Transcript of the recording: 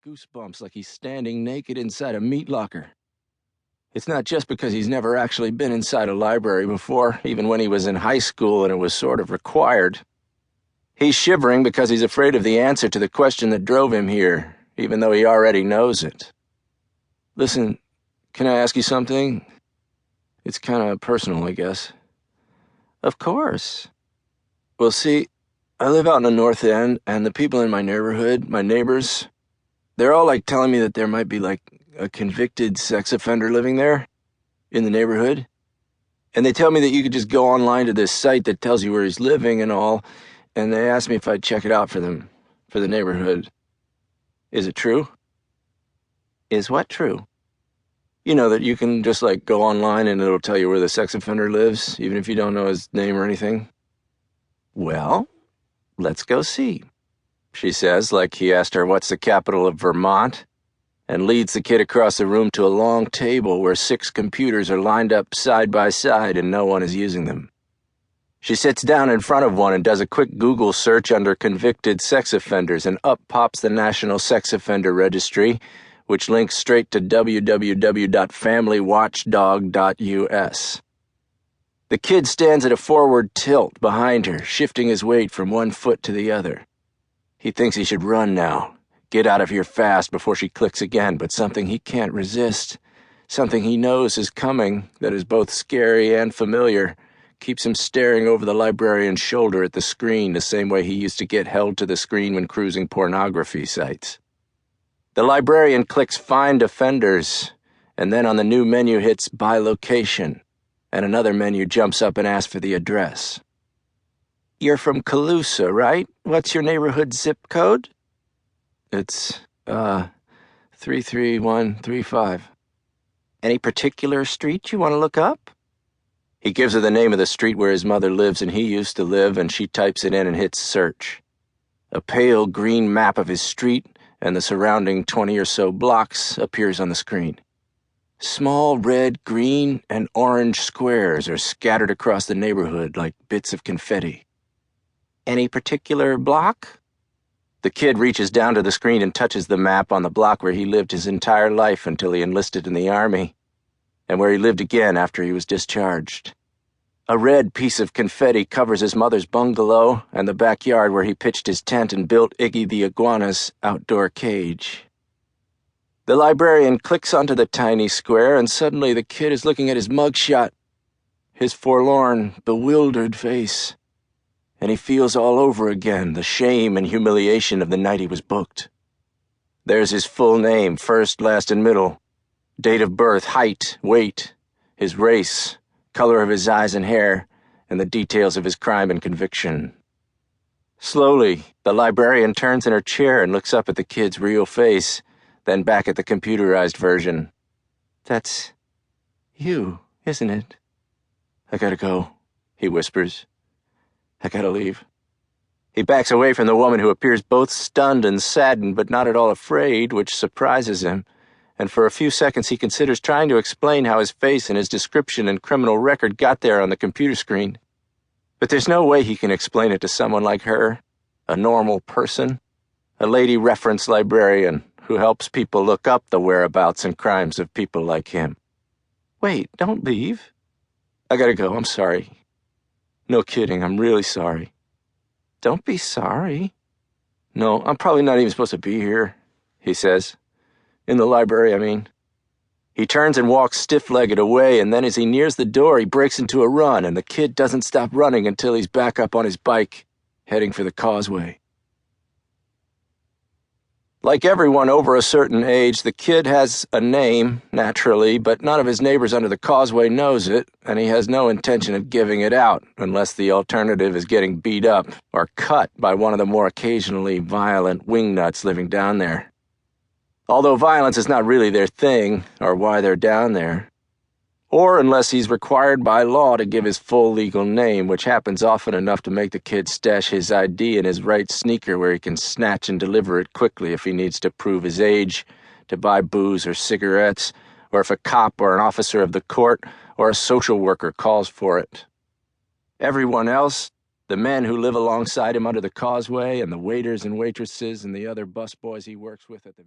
goosebumps like he's standing naked inside a meat locker. It's not just because he's never actually been inside a library before, even when he was in high school and it was sort of required. He's shivering because he's afraid of the answer to the question that drove him here, even though he already knows it. Listen, can I ask you something? It's kind of personal, I guess. Of course. Well, see, I live out in the North End, and the people in my neighborhood, my neighbors, they're all telling me that there might be a convicted sex offender living there in the neighborhood. And they tell me that you could just go online to this site that tells you where he's living and all, and they asked me if I'd check it out for them, for the neighborhood. Is it true? Is what true? You know, that you can just go online and it'll tell you where the sex offender lives, even if you don't know his name or anything. Well, let's go see, she says, like he asked her what's the capital of Vermont, and leads the kid across the room to a long table where 6 computers are lined up side by side and no one is using them. She sits down in front of one and does a quick Google search under convicted sex offenders, and up pops the National Sex Offender Registry, which links straight to www.familywatchdog.us. The kid stands at a forward tilt behind her, shifting his weight from one foot to the other. He thinks he should run now, get out of here fast before she clicks again, but something he can't resist, something he knows is coming that is both scary and familiar, keeps him staring over the librarian's shoulder at the screen the same way he used to get held to the screen when cruising pornography sites. The librarian clicks Find Offenders, and then on the new menu hits By Location, and another menu jumps up and asks for the address. You're from Colusa, right? What's your neighborhood zip code? It's, 33135. Any particular street you want to look up? He gives her the name of the street where his mother lives and he used to live, and she types it in and hits search. A pale green map of his street and the surrounding 20 or so blocks appears on the screen. Small red, green, and orange squares are scattered across the neighborhood like bits of confetti. Any particular block? The kid reaches down to the screen and touches the map on the block where he lived his entire life until he enlisted in the army, and where he lived again after he was discharged. A red piece of confetti covers his mother's bungalow and the backyard where he pitched his tent and built Iggy the iguana's outdoor cage. The librarian clicks onto the tiny square, and suddenly the kid is looking at his mugshot, his forlorn, bewildered face, and he feels all over again the shame and humiliation of the night he was booked. There's his full name, first, last, and middle, date of birth, height, weight, his race, color of his eyes and hair, and the details of his crime and conviction. Slowly, the librarian turns in her chair and looks up at the kid's real face, then back at the computerized version. That's you, isn't it? I gotta go, he whispers. I gotta leave. He backs away from the woman, who appears both stunned and saddened, but not at all afraid, which surprises him, and for a few seconds he considers trying to explain how his face and his description and criminal record got there on the computer screen. But there's no way he can explain it to someone like her, a normal person, a lady reference librarian who helps people look up the whereabouts and crimes of people like him. Wait, don't leave. I gotta go, I'm sorry. No kidding, I'm really sorry. Don't be sorry. No, I'm probably not even supposed to be here, he says. In the library, I mean. He turns and walks stiff-legged away, and then as he nears the door, he breaks into a run, and the kid doesn't stop running until he's back up on his bike, heading for the causeway. Like everyone over a certain age, the kid has a name, naturally, but none of his neighbors under the causeway knows it, and he has no intention of giving it out, unless the alternative is getting beat up or cut by one of the more occasionally violent wingnuts living down there. Although violence is not really their thing, or why they're down there. Or unless he's required by law to give his full legal name, which happens often enough to make the kid stash his ID in his right sneaker where he can snatch and deliver it quickly if he needs to prove his age, to buy booze or cigarettes, or if a cop or an officer of the court or a social worker calls for it. Everyone else, the men who live alongside him under the causeway and the waiters and waitresses and the other busboys he works with at the